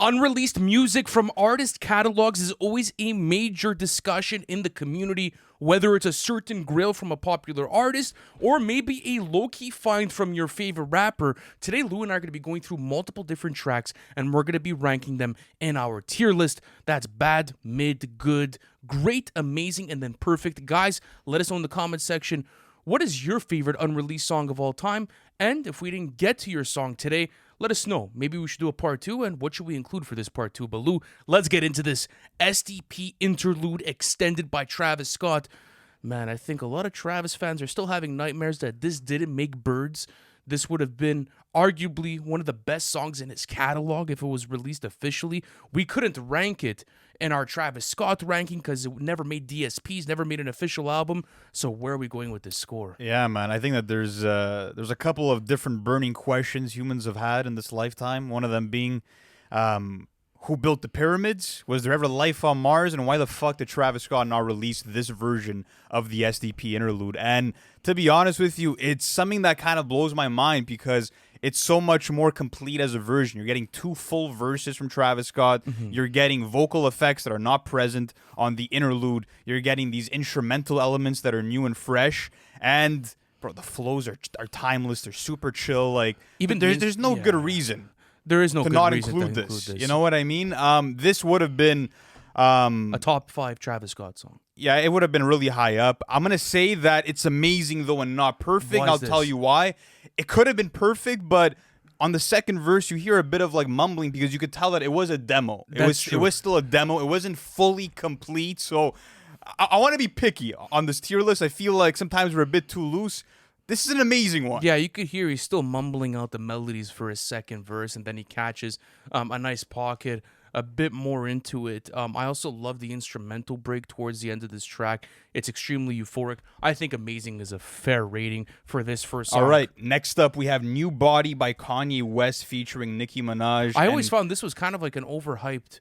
Unreleased music from artist catalogs is always a major discussion in the community, whether it's a certain grail from a popular artist or maybe a low-key find from your favorite rapper. Today, Lou and I are going to be going through multiple different tracks, and we're going to be ranking them in our tier list. That's bad, mid, good, great, amazing, and then perfect. Guys, let us know in the comment section, what is your favorite unreleased song of all time? And if we didn't get to your song today, let us know. Maybe we should do a part 2, and what should we include for this part 2? But Lou, let's get into this SDP interlude extended by Travis Scott. Man, I think a lot of Travis fans are still having nightmares that this didn't make birds. This would have been arguably one of the best songs in his catalog if it was released officially. We couldn't rank it in our Travis Scott ranking because it never made DSPs, never made an official album. So where are we going with this score? Yeah, man. I think that there's a couple of different burning questions humans have had in this lifetime. One of them being, who built the pyramids? Was there ever life on Mars? And why the fuck did Travis Scott not release this version of the SDP interlude? And to be honest with you, it's something that kind of blows my mind because it's so much more complete as a version. You're getting 2 full verses from Travis Scott. You're getting vocal effects that are not present on the interlude. You're getting these instrumental elements that are new and fresh. And bro, the flows are timeless. They're super chill. Like even there's no good reason. There is no to good not reason include to this. include this. You know what I mean? This would have been a top 5 Travis Scott song. Yeah, it would have been really high up. I'm going to say that it's amazing, though, and not perfect. Why I'll is tell this? you why. It could have been perfect, but on the second verse, you hear a bit of like mumbling because you could tell that it was a demo. It was still a demo. It wasn't fully complete. So I want to be picky on this tier list. I feel like sometimes we're a bit too loose. This is an amazing one. Yeah, you could hear he's still mumbling out the melodies for his second verse, and then he catches a nice pocket, a bit more into it. I also love the instrumental break towards the end of this track. It's extremely euphoric. I think amazing is a fair rating for this first song. All right, next up we have New Body by Kanye West featuring Nicki Minaj. I always found this was kind of like an overhyped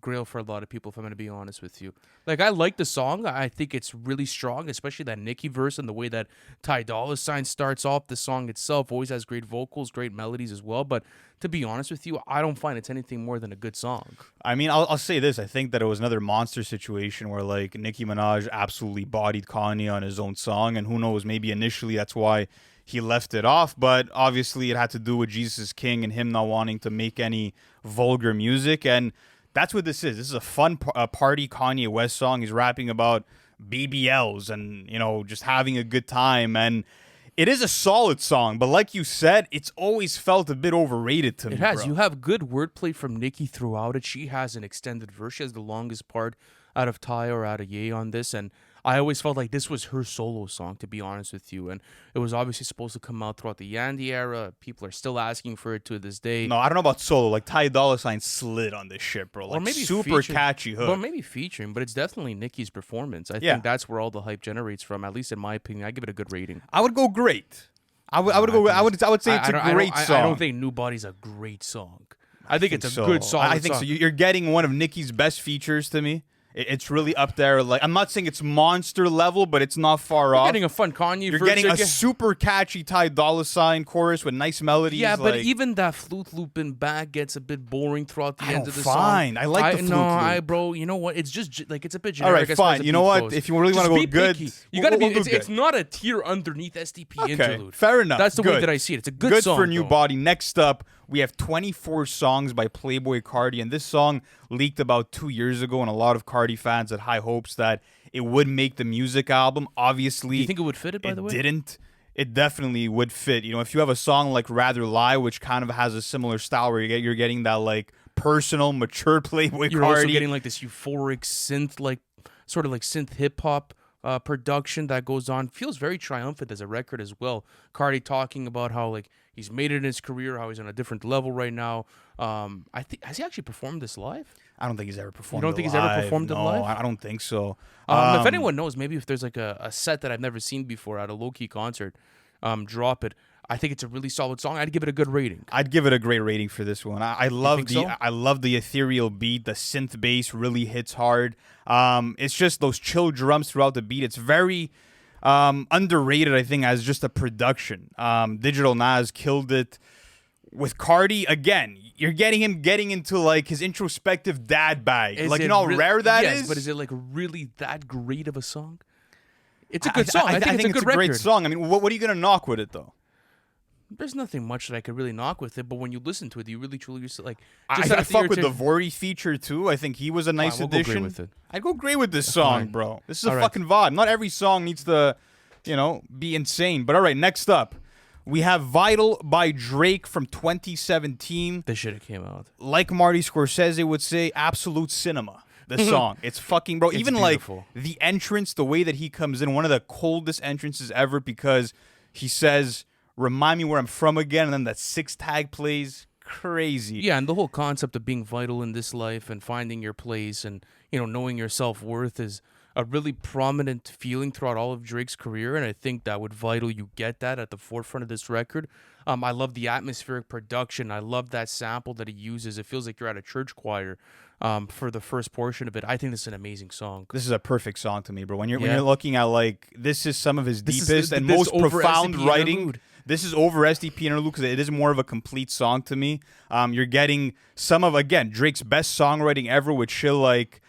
grail for a lot of people, if I'm going to be honest with you. Like, I like the song. I think it's really strong, especially that Nicki verse and the way that Ty Dolla $ign starts off. The song itself always has great vocals, great melodies as well. But to be honest with you, I don't find it's anything more than a good song. I mean, I'll say this. I think that it was another monster situation where, like, Nicki Minaj absolutely bodied Kanye on his own song. And who knows, maybe initially that's why he left it off. But obviously it had to do with Jesus is King and him not wanting to make any vulgar music. And that's what this is. This is a fun party Kanye West song. He's rapping about BBLs and, you know, just having a good time. And it is a solid song, but like you said, it's always felt a bit overrated to me. It has. Bro. You have good wordplay from Nicki throughout it. She has an extended verse. She has the longest part out of Ty or out of Ye on this. And I always felt like this was her solo song, to be honest with you. And it was obviously supposed to come out throughout the Yandy era. People are still asking for it to this day. No, I don't know about solo. Like, Ty Dolla $ign slid on this shit, bro. Like, Or maybe super featuring, catchy hook. Or maybe featuring, but it's definitely Nicki's performance. I think that's where all the hype generates from, at least in my opinion. I give it a good rating. I would go great. I would say it's a great song. I don't think New Body's a great song. I think it's a so. good song. I think so. You're getting one of Nicki's best features to me. It's really up there. Like, I'm not saying it's monster level, but it's not far off. You're getting a fun Kanye You're verse getting a again. super catchy Ty Dolla $ign chorus with nice melodies. Yeah, but like, even that flute looping back gets a bit boring throughout the end of the fine. song. I like the flute loop. Bro, you know what? It's just like it's a bit all generic. right, fine. You know what? If you really want to go good, you gotta be. we'll It's not a tier underneath SDP okay, interlude. fair enough. That's the way Good. that I see it. It's a good song. for New though. Body. Next up, we have 24 songs by Playboi Carti, and this song leaked about 2 years ago, and a lot of Carti fans had high hopes that it would make the music album. Obviously, Do you think it would fit it? By the way, it didn't. It definitely would fit. You know, if you have a song like Rather Lie, which kind of has a similar style where you're getting that like personal, mature Playboi You're Carti. also getting like this euphoric synth, like sort of like synth hip hop production that goes on. Feels very triumphant as a record as well. Carti talking about how like he's made it in his career, how he's on a different level right now. I think has he actually performed this live? I don't think he's ever performed. You don't think he's ever performed it live? I don't think so. If anyone knows, maybe if there's like a set that I've never seen before at a low-key concert, drop it. I think it's a really solid song. I'd give it a good rating. I'd give it a great rating for this one. I love so? I love the ethereal beat. The synth bass really hits hard. It's just those chill drums throughout the beat. It's very underrated, I think, as just a production. Digital Nas killed it. With Carti, again, you're getting him getting into like his introspective dad bag. Is Like, it you know how rare that yes, is? but is it like really that great of a song? It's a good song. I think it's a good great record. song. I mean, what are you gonna knock with it though? There's nothing much that I could really knock with it, but when you listen to it, you really truly like. I fuck with the Javari feature too. I think he was a nice we'll go addition. great with it. I'd go great with this song, fine. bro. This is a All right. fucking vibe. Not every song needs to, be insane. But all right, next up, we have Vital by Drake from 2017. This shit came out. Like Marty Scorsese would say, absolute cinema. The song. It's fucking, bro. It's Even beautiful. like the entrance, the way that he comes in, one of the coldest entrances ever because he says, remind me where I'm from again. And then that 6 tag plays. Crazy. Yeah, and the whole concept of being vital in this life and finding your place and, knowing your self-worth is a really prominent feeling throughout all of Drake's career, and I think that with Vital, you get that at the forefront of this record. I love the atmospheric production. I love that sample that he uses. It feels like you're at a church choir for the first portion of it. I think this is an amazing song. This is a perfect song to me, bro. When you're looking at, like, this is some of his deepest and this most over profound SDP writing. interlude. This is over SDP interlude because it is more of a complete song to me. You're getting some of, again, Drake's best songwriting ever with shit like,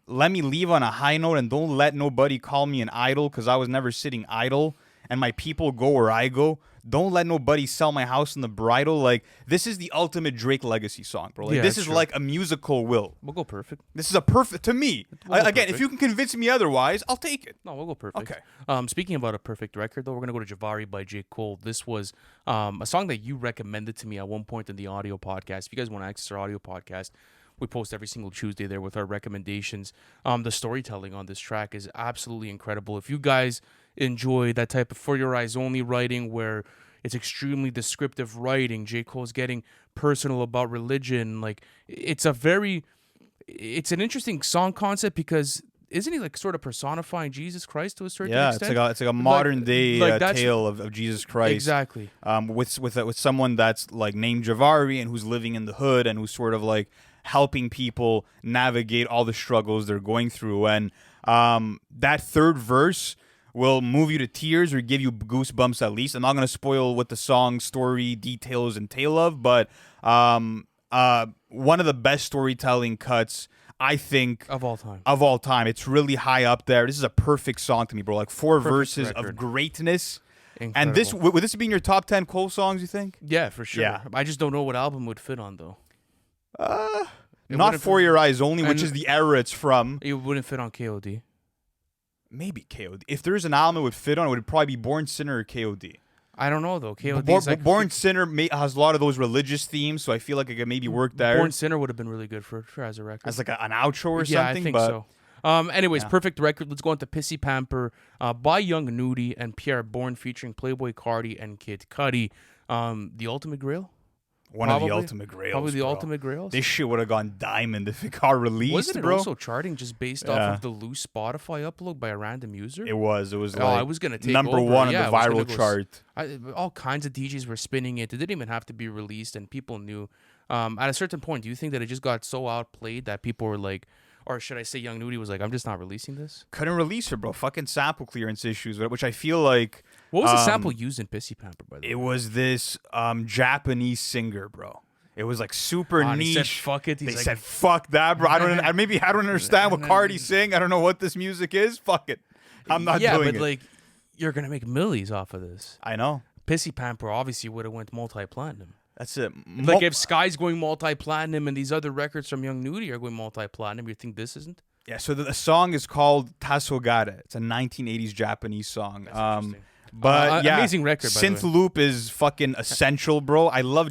let me leave on a high note and don't let nobody call me an idol because I was never sitting idle and my people go where I go. Don't let nobody sell my house in the bridal. Like, this is the ultimate Drake legacy song, bro. Like, Yeah, this is sure. like a musical will. We'll go perfect. This is a perfect, to me. We'll go Again, if perfect. you can convince me otherwise, I'll take it. No, we'll go perfect. Okay. Speaking about a perfect record, though, we're going to go to Javari by J. Cole. This was a song that you recommended to me at one point in the audio podcast. If you guys want to access our audio podcast, we post every single Tuesday there with our recommendations. The storytelling on this track is absolutely incredible. If you guys enjoy that type of for your eyes only writing where it's extremely descriptive writing, J. Cole's getting personal about religion. Like, it's an interesting song concept because isn't he like sort of personifying Jesus Christ to a certain extent? Yeah, it's like a modern day that's- tale of Jesus Christ. Exactly. With someone that's like named Javari and who's living in the hood and who's sort of like helping people navigate all the struggles they're going through. And that third verse will move you to tears or give you goosebumps at least. I'm not going to spoil what the song story details entail of, but one of the best storytelling cuts, I think, Of all time. Of all time. It's really high up there. This is a perfect song to me, bro. Like 4 Perfect verses record. of greatness. Incredible. And this would this be in your top 10 Cole songs, you think? Yeah, for sure. Yeah. I just don't know what album would fit on, though. It Not wouldn't For fit- Your Eyes Only, which and- is the era it's from. It wouldn't fit on KOD. Maybe KOD. If there's an album it would fit on, it would probably be Born Sinner or KOD. I don't know, though. KOD is like... Born Sinner has a lot of those religious themes, so I feel like it could maybe work there Born Sinner would have been really good for as a record. as like an outro or Yeah, something. I think but so. Anyways, Yeah. perfect record. Let's go on to Pissy Pamper by Young Nudie and Pierre Bourne featuring Playboi Carti and Kid Cudi. The Ultimate Grail? one of the Probably- ultimate grails. Probably the bro. ultimate grails. This shit would have gone diamond if it got released, Wasn't it bro. also charting just based off Yeah. of the loose Spotify upload by a random user? It was. Like I was gonna take number over. one on Yeah, the I was gonna viral go chart. All kinds of DJs were spinning it. It didn't even have to be released, and people knew. At a certain point, do you think that it just got so outplayed that people were like, or should I say Young Nudie was like, I'm just not releasing this? Couldn't release it, bro. Fucking sample clearance issues, which I feel like What was the sample used in Pissy Pamper, by the way? it was this Japanese singer, bro. It was like super And niche. he said, fuck it. They He's like, said, "Fuck that, bro." I don't understand what Carti's saying. I don't know what this music is. Fuck it. I'm not yeah, doing but it. like, you're gonna make millies off of this. I know. Pissy Pamper obviously would have went multi-platinum. That's it. Like if Sky's going multi-platinum and these other records from Young Nudie are going multi-platinum, you think this isn't? Yeah, so the song is called Tasogare. It's a 1980s Japanese song. That's interesting. But yeah, amazing record, by the synth way. loop is fucking essential, bro. I love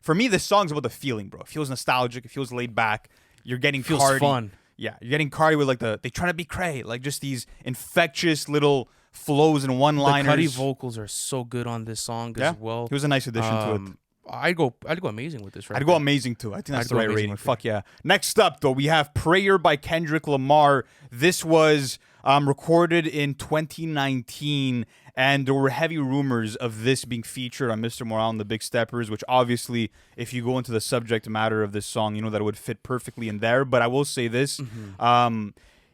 for me, this song's about the feeling, bro. It feels nostalgic. It feels laid back. You're getting Feels Carti. fun. Yeah, you're getting Carti with like they trying to be cray, like just these infectious little flows and one-liners. The Cudi vocals are so good on this song as well. It was a nice addition to it. I'd go amazing with this record. I'd go amazing too. I think that's I'd the go right amazing rating. with it. Fuck yeah. Next up, though, we have Prayer by Kendrick Lamar. This was recorded in 2019, and there were heavy rumors of this being featured on Mr. Morale and the Big Steppers, which obviously, if you go into the subject matter of this song, you know that it would fit perfectly in there. But I will say this.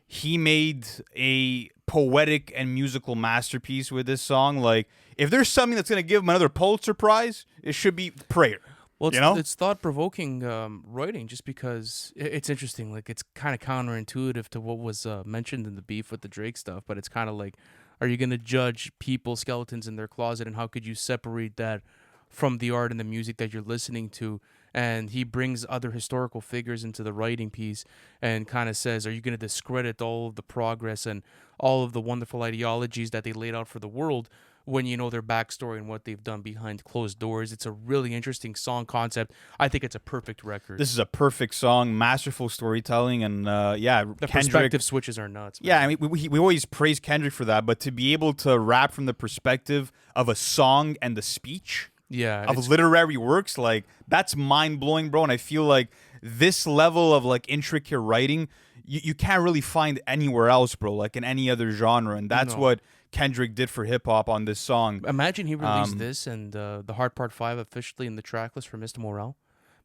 He made a poetic and musical masterpiece with this song. Like, if there's something that's gonna give him another Pulitzer Prize, it should be Prayer. Well, you know, it's thought-provoking writing, just because it's interesting. Like, it's kind of counterintuitive to what was mentioned in the beef with the Drake stuff, but it's kind of like, are you going to judge people's skeletons in their closet, and how could you separate that from the art and the music that you're listening to? And he brings other historical figures into the writing piece and kind of says, are you going to discredit all of the progress and all of the wonderful ideologies that they laid out for the world when you know their backstory and what they've done behind closed doors? It's a really interesting song concept. I think it's a perfect record. this is a perfect song, masterful storytelling, and yeah, The Kendrick. perspective switches are nuts, man. Yeah, I mean, we always praise Kendrick for that, but to be able to rap from the perspective of a song and the speech Yeah, of literary works, like, that's mind blowing, bro. And I feel like this level of like intricate writing, you can't really find anywhere else, bro. Like in any other genre, and that's No. what Kendrick did for hip hop on this song. Imagine he released this and the Hard Part 5 officially in the track list for Mr. Morale.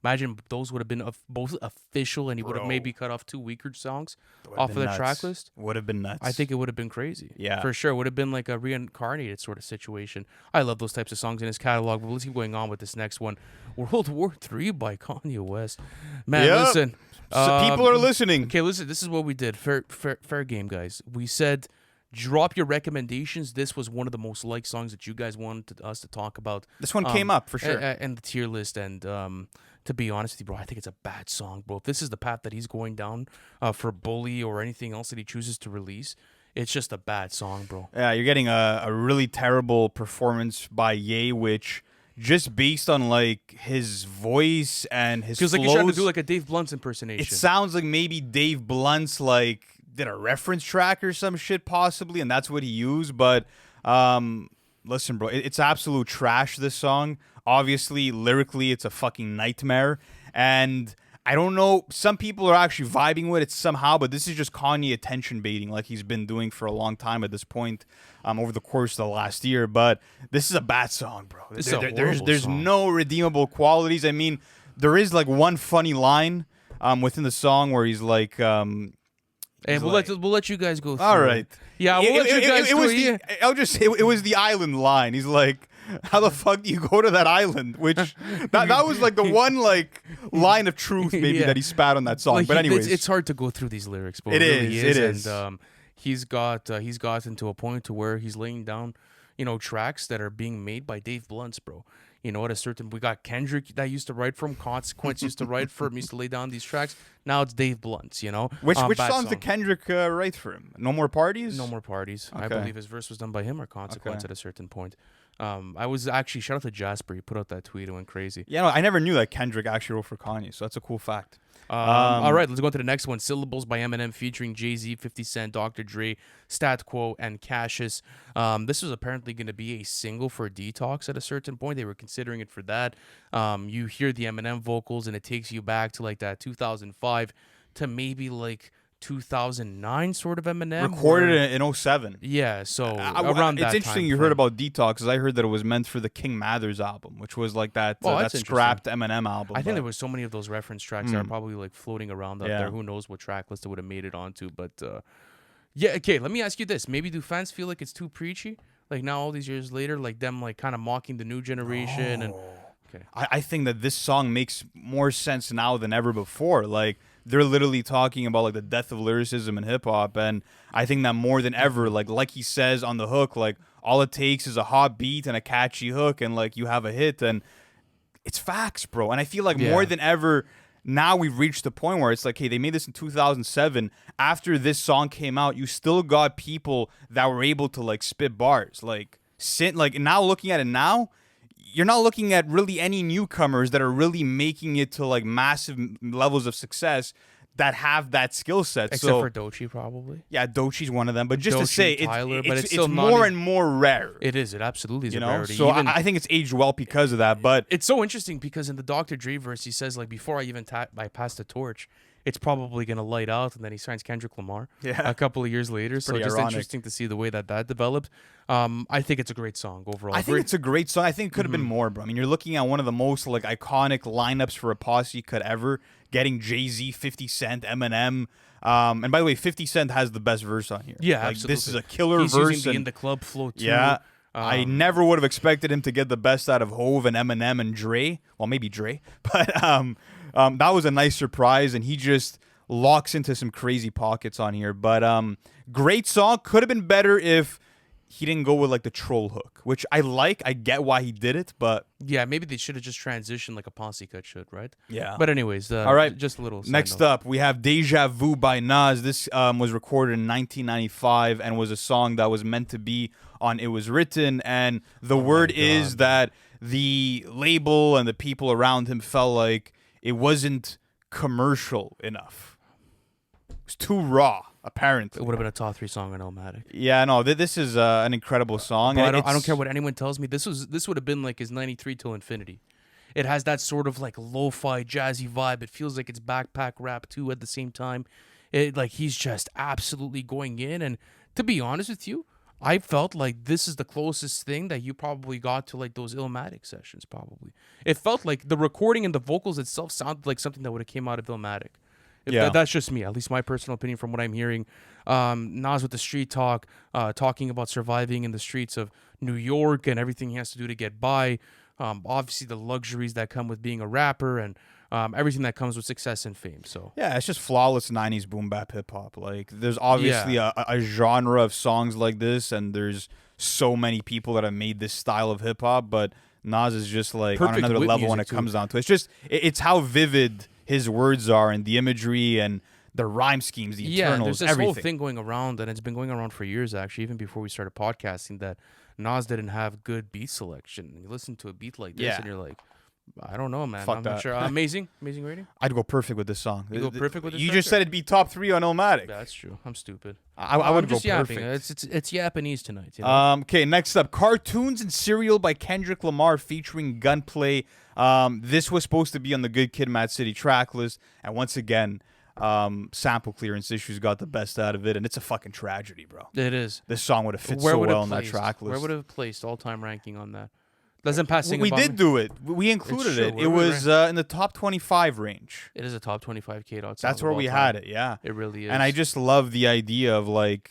Imagine those would have been both official, and he would have Bro. maybe cut off 2 weaker songs Would've off of been the nuts. track list. Would have been nuts. I think it would have been crazy. Yeah. For sure. Would have been like a reincarnated sort of situation. I love those types of songs in his catalog, but let's keep going on with this next one. World War III by Kanye West. Man, Yep. listen. So people are listening. Okay, listen, this is what we did. Fair game, guys. We said, drop your recommendations. This was one of the most liked songs that you guys wanted us to talk about. This one came up for sure. And the tier list. And to be honest with you, bro, I think it's a bad song, bro. If this is the path that he's going down for Bully or anything else that he chooses to release, it's just a bad song, bro. Yeah, you're getting a really terrible performance by Ye, which just based on like his voice and his Feels flows, like he's trying to do like a Dave Blunt's impersonation. it sounds like maybe Dave Blunt's like did a reference track or some shit possibly, and that's what he used. But listen, bro, it's absolute trash, this song. Obviously, lyrically, it's a fucking nightmare. And I don't know, some people are actually vibing with it somehow, but this is just Kanye attention baiting like he's been doing for a long time at this point, over the course of the last year. But this is a bad song, bro. This is a horrible There's song. no redeemable qualities. I mean, there is like one funny line within the song where he's like... Hey, we'll let you guys go through. all right. It. Yeah, we'll let you guys it was through it. I'll just say it was the island line. He's like, how the fuck do you go to that island? Which that was like the one like line of truth maybe Yeah. that he spat on that song. Like, but anyways, it's hard to go through these lyrics, but It it really is, is. it And he's gotten to a point to where he's laying down, tracks that are being made by Dave Blunt's, bro. At a certain, we got Kendrick that used to write from, Consequence used to write for him, used to lay down these tracks. Now it's Dave Blunt's, which bad songs song. did Kendrick write for him? No More Parties? No More Parties. I Okay. believe his verse was done by him or Consequence Okay. at a certain point. I was actually, shout out to Jasper. He put out that tweet. It went crazy. Yeah, no, I never knew that Kendrick actually wrote for Kanye, so that's a cool fact. All right, let's go on to the next one. Syllables by Eminem featuring Jay-Z, 50 Cent, Dr. Dre, Stat Quo, and Cassius. This was apparently going to be a single for Detox at a certain point. They were considering it for that. You hear the Eminem vocals, and it takes you back to like that 2005 to maybe like 2009 sort of Eminem. Recorded where- in 07. Yeah, so around that It's interesting time you frame. heard about Detox, because I heard that it was meant for the King Mathers album, which was like that Oh, that that's scrapped Eminem album. I think but- there was so many of those reference tracks that are probably like floating around out Yeah. there. Who knows what track list it would have made it onto? But yeah, okay. Let me ask you this: maybe do fans feel like it's too preachy? Like now, all these years later, like them like kind of mocking the new generation and. Okay. I think that this song makes more sense now than ever before. Like, they're literally talking about like the death of lyricism in hip hop, and I think that more than ever, like he says on the hook, like all it takes is a hot beat and a catchy hook, and like you have a hit, and it's facts, bro. And I feel like more Yeah. than ever now we've reached the point where it's like, hey, they made this in 2007. After this song came out, you still got people that were able to like spit bars, like now looking at it now. You're not looking at really any newcomers that are really making it to like massive levels of success that have that skill set. Except So for Doechii, probably. yeah, Dochi's one of them. But just to Doechii, say, Tyler, but it's it's still not more even- and more rare. It is. It absolutely is You a know, rarity. so Even- I think it's aged well because of that. But it's so interesting because in the Dr. Dre verse, he says like, before I even I pass the torch, it's probably gonna light out, and then he signs Kendrick Lamar a couple of years later. So pretty just ironic. interesting to see the way that developed. I think it's a great song overall. I think it's a great song. I think it could have been more, bro. I mean, you're looking at one of the most like iconic lineups for a posse could ever getting Jay-Z, 50 Cent, Eminem. And by the way, 50 Cent has the best verse on here. Yeah, like, absolutely. This is a killer He's verse. using the In the Club flow too. Yeah. I never would have expected him to get the best out of Hove and Eminem and Dre. Well, maybe Dre. But that was a nice surprise, and he just locks into some crazy pockets on here. But great song. Could have been better if he didn't go with like the troll hook, which I like. I get why he did it, but yeah, maybe they should have just transitioned like a posse cut should, right? yeah. But anyways, all right, just a little. Next up, we have Deja Vu by Nas. This was recorded in 1995 and was a song that was meant to be on It Was Written. And the word is that the label and the people around him felt like it wasn't commercial enough. It was too raw. Apparently, it would have been a top 3 song on Illmatic. Yeah, no, this is an incredible song. Bro, I don't care what anyone tells me. This would have been like his 93 till infinity. It has that sort of like lo-fi jazzy vibe. It feels like it's backpack rap too at the same time. It like he's just absolutely going in. And to be honest with you, I felt like this is the closest thing that you probably got to like those Illmatic sessions. Probably, it felt like the recording and the vocals itself sounded like something that would have came out of Illmatic. That's just me, at least my personal opinion from what I'm hearing. Nas with the street talk, talking about surviving in the streets of New York and everything he has to do to get by. Obviously, the luxuries that come with being a rapper and everything that comes with success and fame. So yeah, it's just flawless 90s boom bap hip hop. Like, there's obviously a genre of songs like this, and there's so many people that have made this style of hip hop. But Nas is just like perfect on another level when it comes down to it. It's just it's how vivid his words are and the imagery and the rhyme schemes, the eternals, there's this everything. whole thing going around, and it's been going around for years, actually, even before we started podcasting, that Nas didn't have good beat selection. You listen to a beat like this, and you're like, I don't know, man. I'm not sure. Amazing rating? I'd go perfect with this song. You go perfect with this You song? just said it'd be top 3 on Illmatic. That's true. I'm stupid. I would go just yapping. perfect. It's Japanese tonight. You know? Okay, next up, Cartoons and Cereal by Kendrick Lamar featuring Gunplay. This was supposed to be on the Good Kid, Mad City track list, and once again, sample clearance issues got the best out of it, and it's a fucking tragedy, bro. It is. This song would have fit so well on that track list. Where would it have placed all-time ranking on that? Doesn't pass. We did do it. We included it. It was in the top 25 range. It is a top 25K outside. That's where we had it. Yeah, it really is. And I just love the idea of like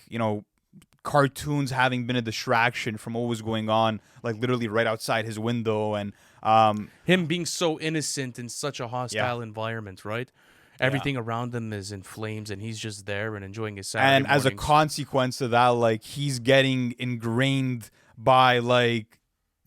cartoons having been a distraction from what was going on, like literally right outside his window, and him being so innocent in such a hostile environment, right? Everything around him is in flames, and he's just there and enjoying his Saturday And as a consequence of that, like he's getting ingrained by like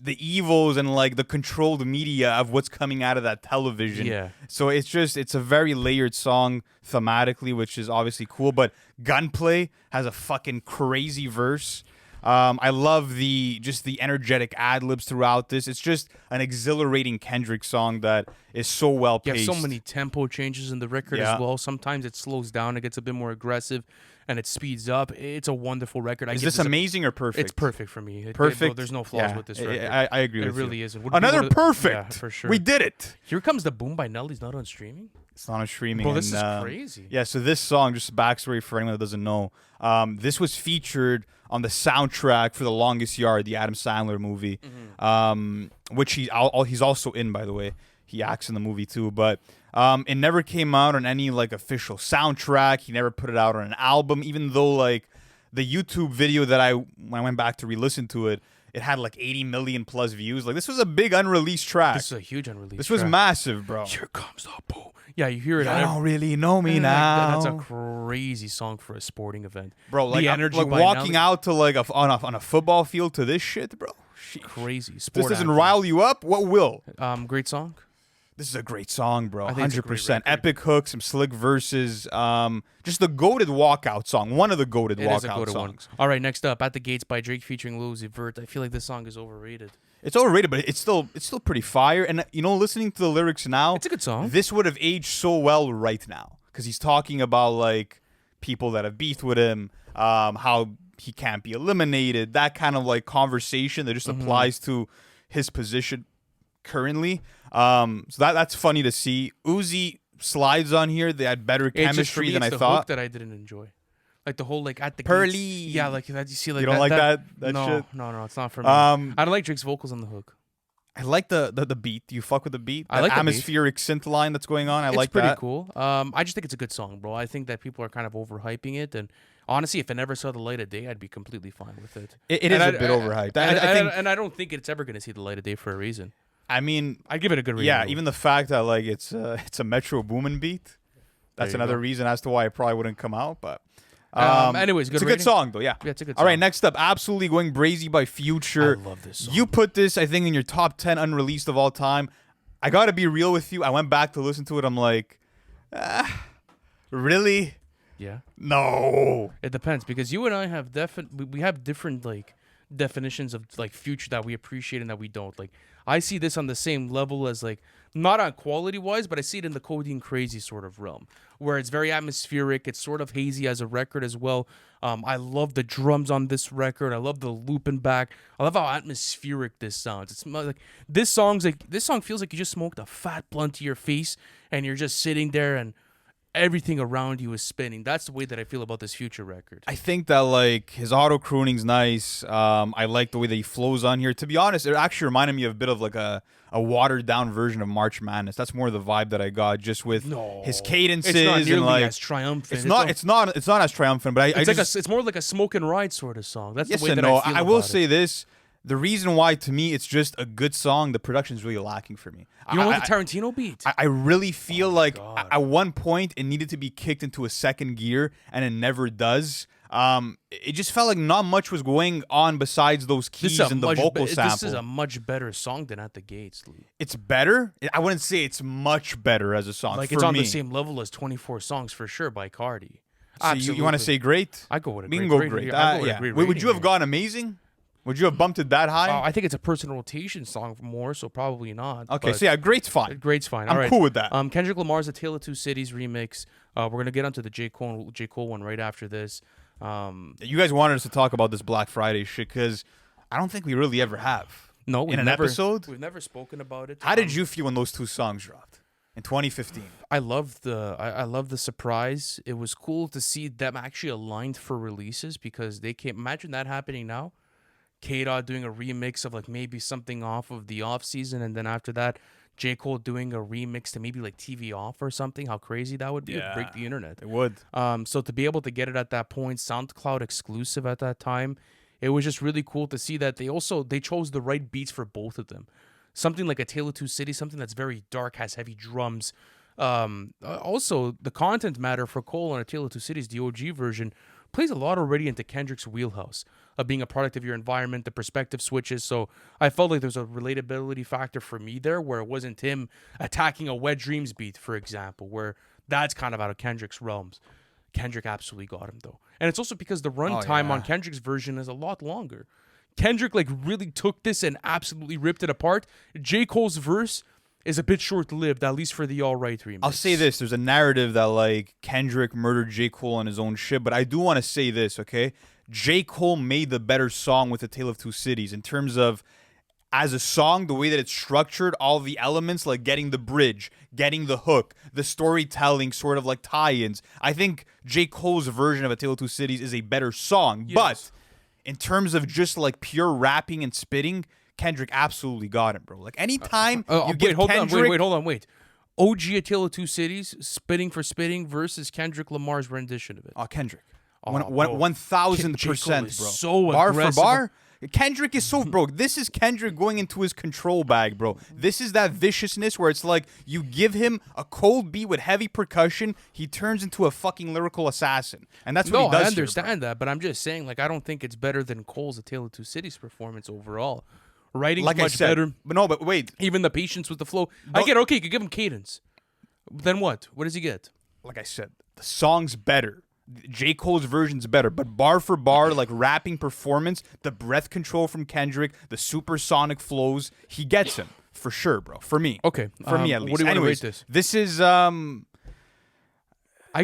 the evils and like the controlled media of what's coming out of that television. Yeah. So it's a very layered song thematically, which is obviously cool. But Gunplay has a fucking crazy verse. I love the energetic ad libs throughout this. It's just an exhilarating Kendrick song that is so well paced. Yeah, so many tempo changes in the record as well. Sometimes it slows down, it gets a bit more aggressive, and it speeds up. It's a wonderful record. Is this amazing or perfect? It's perfect for me. Perfect. There's no flaws with this record. I agree with you. It really isn't. Another perfect. Yeah, for sure. We did it. Here Comes the Boom by Nelly's not on streaming. It's not on streaming. Bro, this is crazy. Yeah, so this song, just backstory for anyone that doesn't know, this was featured on the soundtrack for The Longest Yard, the Adam Sandler movie, which he's also in, by the way. He acts in the movie too, but it never came out on any like official soundtrack. He never put it out on an album, even though like the YouTube video that when I went back to re-listen to it, it had like 80 million plus views. Like this was a big unreleased track. This is a huge unreleased track. This was massive, bro. Here comes the boom. Yeah, you hear it. I don't really know me now. That's a crazy song for a sporting event, bro. Like, the energy like walking out to like on a football field to this shit, bro. Crazy. This doesn't rile you up. What will? Great song. This is a great song, bro. 100%. Epic hook, some slick verses. Just the goated walkout song. One of the goated walkout songs. All right, next up, At the Gates by Drake featuring Lil Uzi Vert. I feel like this song is overrated. It's overrated, but it's still pretty fire. And listening to the lyrics now, it's a good song. This would have aged so well right now because he's talking about like people that have beefed with him, how he can't be eliminated, that kind of like conversation that just applies to his position currently. So that's funny to see. Uzi slides on here. They had better chemistry than I thought. It's the hook that I didn't enjoy. Like the whole like at the Pearly. Yeah, like that. You see, like you don't like that no, shit? No, it's not for me. I don't like Drake's vocals on the hook. I like the beat. Do you fuck with the beat? I That like the beat. atmospheric synth line that's going on. I It's like pretty that. cool. I just think it's a good song, bro. I think that people are kind of overhyping it, and honestly, if it never saw the light of day, I'd be completely fine with it. It is a bit overhyped. I think. And I don't think it's ever going to see the light of day for a reason. I mean, I'd give it a good rating. yeah. though. Even the fact that like it's a Metro Boomin beat. That's you another go. reason as to why it probably wouldn't come out. But anyways, good it's a rating? good song though. Yeah. Yeah, it's a good All right, song. next up, Absolutely Going Brazy by Future. I love this song. You put this, I think, in your top 10 unreleased of all time. I gotta be real with you. I went back to listen to it. I'm like, really? Yeah. No. It depends because you and I have we have different like definitions of like Future that we appreciate and that we don't. Like I see this on the same level as like not on quality wise, but I see it in the Codeine Crazy sort of realm where it's very atmospheric. It's sort of hazy as a record as well. I love the drums on this record. I love the looping back. I love how atmospheric this sounds. It's like this song feels like you just smoked a fat blunt to your face and you're just sitting there and everything around you is spinning. That's the way that I feel about this Future record. I think that like his auto crooning's nice. I like the way that he flows on here. To be honest, it actually reminded me of a bit of like a watered down version of March Madness. That's more the vibe that I got just with his cadences It's not nearly and like as triumphant. it's not as triumphant, but It's more like a smoke and ride sort of song. That's yes the way and that no. I feel. I will about say it. this. The reason why, to me, it's just a good song, the production's really lacking for me. You don't like the Tarantino beat? I really feel like God. at one point it needed to be kicked into a second gear, and it never does. It just felt like not much was going on besides those keys and the vocal sample. This is a much better song than At the Gates. It's better. I wouldn't say it's much better as a song. Like for it's on me. the same level as 24 Songs for sure by Carti. So you want to say great? I go with a We great can go rating. great. I go with a Yeah. great Would rating you have here. gone amazing? Would you have bumped it that high? I think it's a personal rotation song more, so probably not. Okay, but so yeah, great's fine. Great's fine. I'm All right. cool with that. Kendrick Lamar's A Tale of Two Cities remix. We're gonna get onto the J. Cole one right after this. You guys wanted us to talk about this Black Friday shit because I don't think we really ever have. No, in an episode. We've never spoken about it. How did you feel when those two songs dropped in 2015? I love the surprise. It was cool to see them actually aligned for releases because they can't imagine that happening now. K-Dot doing a remix of like maybe something off of the off season, and then after that, J. Cole doing a remix to maybe like TV Off or something. How crazy that would be! It'd break the internet. It would. So to be able to get it at that point, SoundCloud exclusive at that time, it was just really cool to see that they chose the right beats for both of them. Something like A Tale of Two Cities, something that's very dark, has heavy drums. Also, the content matter for Cole on A Tale of Two Cities, the OG version, plays a lot already into Kendrick's wheelhouse of being a product of your environment, the perspective switches. So I felt like there's a relatability factor for me there where it wasn't him attacking a Wet Dreams beat, for example, where that's kind of out of Kendrick's realms. Kendrick absolutely got him, though. And it's also because the runtime on Kendrick's version is a lot longer. Kendrick like really took this and absolutely ripped it apart. J. Cole's verse is a bit short-lived, at least for the All Right remix. I'll say this. There's a narrative that, like, Kendrick murdered J. Cole on his own shit, but I do want to say this, okay? J. Cole made the better song with A Tale of Two Cities in terms of, as a song, the way that it's structured, all the elements, like getting the bridge, getting the hook, the storytelling, sort of like tie-ins. I think J. Cole's version of A Tale of Two Cities is a better song, but in terms of just, like, pure rapping and spitting, Kendrick absolutely got it, bro. Like, anytime you get Kendrick... Hold on. OG A Tale of Two Cities, spitting for spitting versus Kendrick Lamar's rendition of it. Oh, Kendrick. Oh, bro. 1,000%, bro. So bar aggressive. for bar. Kendrick is so, bro, this is Kendrick going into his control bag, bro. This is that viciousness where it's like you give him a cold beat with heavy percussion, he turns into a fucking lyrical assassin. And that's what he does I here, understand that, but I'm just saying, like, I don't think it's better than Cole's A Tale of Two Cities performance overall. Writing's like much I said, better. But wait. Even the patience with the flow. I get, okay, you could give him cadence. Then what? What does he get? Like I said, the song's better. J. Cole's version's better, but bar for bar, like rapping performance, the breath control from Kendrick, the supersonic flows, he gets him for sure, bro. For me, Okay. for me at least. What do you want to rate Anyways, this? this is I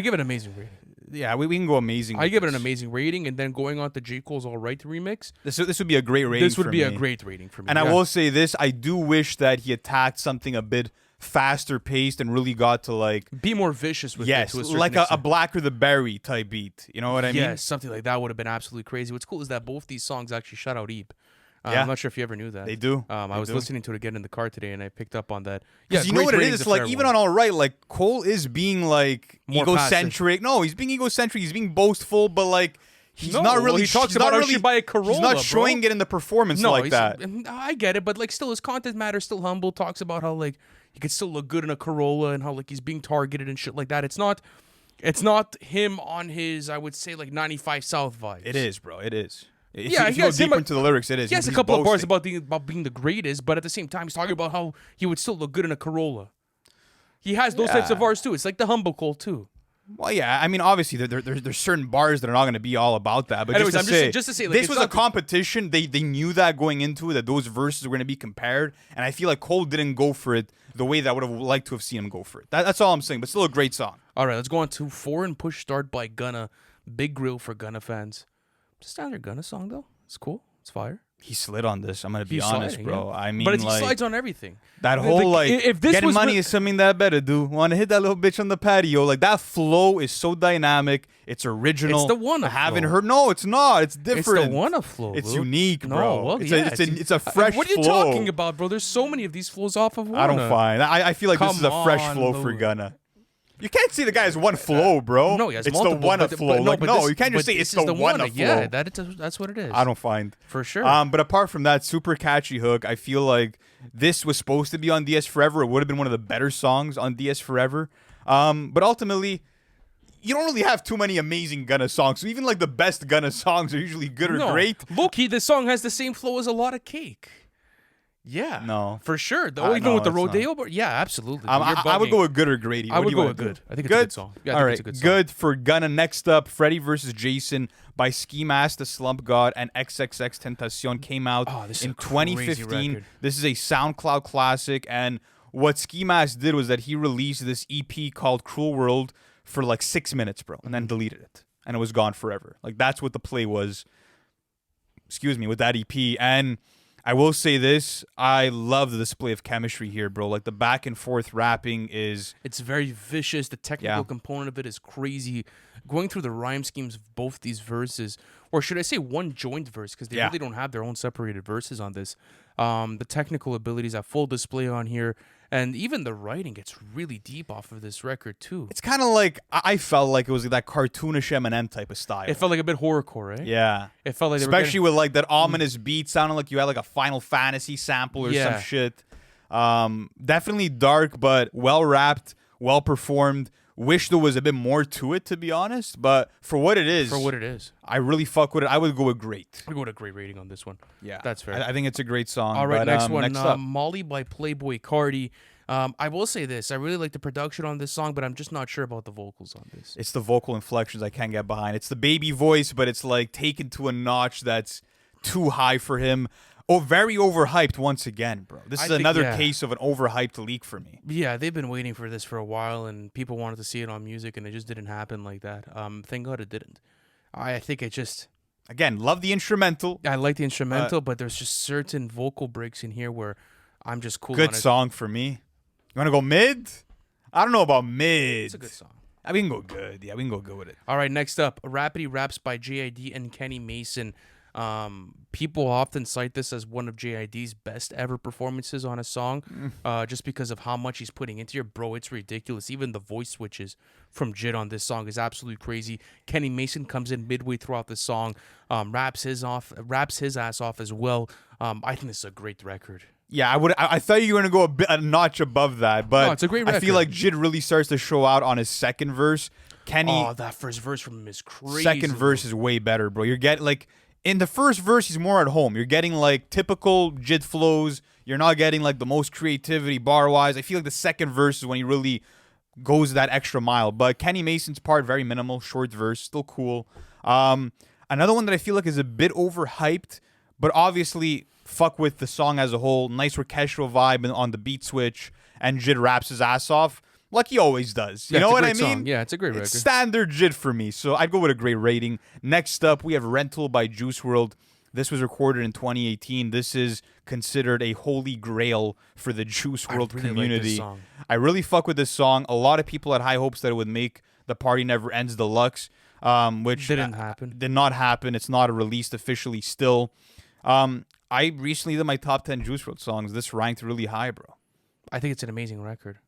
give it an amazing rating. yeah, we can go amazing. I with give it an this. amazing rating, and then going on to J. Cole's All Right remix, This would be a great rating. this would for be a me. great rating for me. And I will say this: I do wish that he attacked something a bit faster paced and really got to like be more vicious with it yes, to a certain like a extent. Blacker the Berry type beat. You know what I mean? Yes, something like that would have been absolutely crazy. What's cool is that both these songs actually shout out Eep. Yeah. I'm not sure if you ever knew that. They do. I was listening to it again in the car today, and I picked up on that. Yeah, Because you know what it is? It's like, even on All Right, like, Cole is being, like, More egocentric. No, he's being egocentric. He's being boastful, but, like, he's No, not well, really... he talks he's about not how really, she buy a Corolla, he's not bro. showing it in the performance like that. I get it, but like still his content matter, still humble, talks about how like he could still look good in a Corolla and how like he's being targeted and shit like that. It's not him on his, I would say, like 95 South vibes. It is, bro. It is. Yeah, if you go deeper into the lyrics, it is. He has a He's couple of bars boasting. about being the greatest, but at the same time he's talking about how he would still look good in a Corolla. He has those types of bars too. It's like the humble Cole too. Well, yeah, I mean, obviously, there's certain bars that are not going to be all about that. But Anyways, just to say, like, this it's was a not competition. They knew that going into it, that those verses were going to be compared. And I feel like Cole didn't go for it the way that I would have liked to have seen him go for it. That's all I'm saying, but still a great song. All right, let's go on to Foreign Push Start by Gunna. Big grill for Gunna fans. Just standard Gunna song, though. It's cool. It's fire. He slid on this. I'm going to be He's honest, sliding, bro. yeah. I mean, But he like, slides on everything. that whole, like, if this getting was money with- is something that better do. Want to hit that little bitch on the patio. Like, that flow is so dynamic. It's original. It's the one I of haven't flow. heard. No, it's not. It's different. It's the one of flow. It's Luke. unique, No, bro. well, it's, yeah, it's a fresh What are you flow. talking about, bro? There's so many of these flows off of one. I don't find. I feel like this is a Come fresh on, flow for Lou. Gunna. You can't say the guy has one flow, bro. No, he has it's multiple, the one but- of flow. but Like, no, this- you can't just but say it's this is the one of of flow. Yeah, that's what it is. I don't find. For sure. But apart from that super catchy hook, I feel like this was supposed to be on DS Forever. It would have been one of the better songs on DS Forever. But ultimately, you don't really have too many amazing Gunna songs. So even like the best Gunna songs are usually good or great. Low-key, this song has the same flow as a lot of cake. Yeah. No. For sure. Even no, with the it's not. Rodeo bar. Yeah, absolutely. I would go with good or great. I would go with good. I think it's a good song. Yeah, I All think right, it's a good song. good for Gunna. Next up, Freddie versus Jason by Ski Mask, The Slump God, and XXX Tentacion came out this is in a crazy 2015. record. This is a SoundCloud classic, and what Ski Mask did was that he released this EP called Cruel World for like 6 minutes, bro, and then deleted it, and it was gone forever. Like, that's what the play was. Excuse me, with that EP. And I will say this, I love the display of chemistry here, bro. Like, the back and forth rapping is... It's very vicious. The technical Yeah. component of it is crazy. Going through the rhyme schemes of both these verses, or should I say one joint verse, because they Yeah. really don't have their own separated verses on this. The technical abilities at full display on here, and even the writing gets really deep off of this record too. It's kind of like, I felt like it was that cartoonish Eminem type of style. It felt like a bit horrorcore, right? Yeah. It felt like they were Especially getting- with like that ominous beat sounding like you had like a Final Fantasy sample or Yeah. some shit. Definitely dark, but well rapped, well performed. Wish there was a bit more to it, to be honest. But for what it is, I really fuck with it. I would go with great. I go with a great rating on this one. Yeah, That's fair. I think it's a great song. All right, but, next one. Next up. Molly by Playboi Carti. I will say this. I really like the production on this song, but I'm just not sure about the vocals on this. It's the vocal inflections I can't get behind. It's the baby voice, but it's like taken to a notch that's too high for him. Oh, very overhyped once again, bro. This is another case of an overhyped leak for me. Yeah, they've been waiting for this for a while, and people wanted to see it on music, and it just didn't happen like that. Thank God it didn't. I think it just... Again, love the instrumental. I like the instrumental, but there's just certain vocal breaks in here where I'm just cool on Good it. song for me. You want to go mid? I don't know about mid. It's a good song. We can go good. Yeah, we can go good with it. All right, next up, Rappity Raps by JID and Kenny Mason. People often cite this as one of JID's best ever performances on a song, just because of how much he's putting into it. Bro, it's ridiculous. Even the voice switches from Jid on this song is absolutely crazy. Kenny Mason comes in midway throughout the song, raps his ass off as well. I think this is a great record. Yeah, I thought you were gonna go a notch above that, but No, it's a great I feel record. like Jid really starts to show out on his second verse. Kenny, That first verse from him is crazy. second verse is way better, bro. You're getting like in the first verse, he's more at home. You're getting like typical Jid flows. You're not getting like the most creativity bar wise. I feel like the second verse is when he really goes that extra mile. But Kenny Mason's part, very minimal, short verse, still cool. Another one that I feel like is a bit overhyped, but obviously fuck with the song as a whole. Nice orchestral vibe on the beat switch, and Jid raps his ass off like he always does. You Yeah, know it's a what I great mean? song. Yeah, it's a great record. It's standard Jid for me, so I'd go with a great rating. Next up, we have Rental by Juice WRLD. This was recorded in 2018. This is considered a holy grail for the Juice WRLD really like community. this song. I really fuck with this song. A lot of people had high hopes that it would make the Party Never Ends Deluxe, which Didn't happen. Did not happen. It's not released officially still. I recently did my top 10 Juice WRLD songs. This ranked really high, bro. I think it's an amazing record.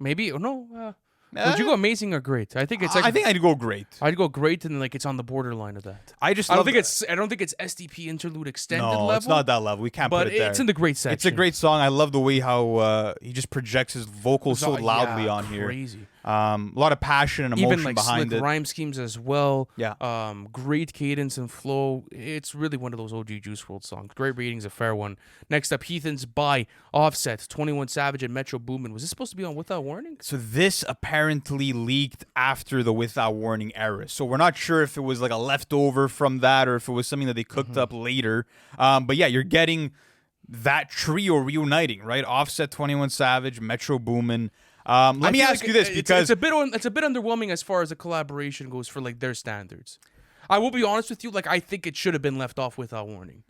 Maybe no. Would you go amazing or great? I think it's. Like, I think I'd go great. I'd go great, and like it's on the borderline of that. I don't think it's. I don't think it's SDP interlude extended level. No, it's not that level. We can't put it there. But it's in the great section. It's a great song. I love the way how he just projects his vocals so loudly on here. Crazy. A lot of passion and emotion Even like behind slick it. rhyme schemes as well. Yeah. Great cadence and flow. It's really one of those OG Juice WRLD songs. Great ratings, a fair one. Next up, Heathens by Offset, 21 Savage, and Metro Boomin. Was this supposed to be on Without Warning? So this apparently leaked after the Without Warning era. So we're not sure if it was like a leftover from that or if it was something that they cooked up later. But yeah, you're getting that trio reuniting, right? Offset, 21 Savage, Metro Boomin. Let me ask you this because it's a bit underwhelming as far as a collaboration goes for like their standards. I will be honest with you, like I think it should have been left off Without Warning.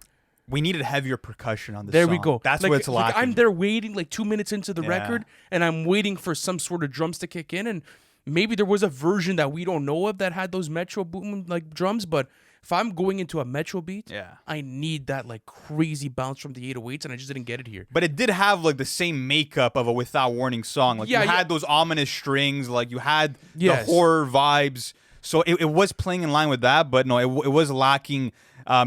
We needed heavier percussion on this There song. we go. That's like, what it's lacking. I'm there waiting like 2 minutes into the record, and I'm waiting for some sort of drums to kick in, and maybe there was a version that we don't know of that had those Metro Boomin like drums, but if I'm going into a Metro beat, I need that like crazy bounce from the 808s, and I just didn't get it here. But it did have like the same makeup of a Without Warning song. Like you had those ominous strings, like you had the horror vibes. So it was playing in line with that, but no, it was lacking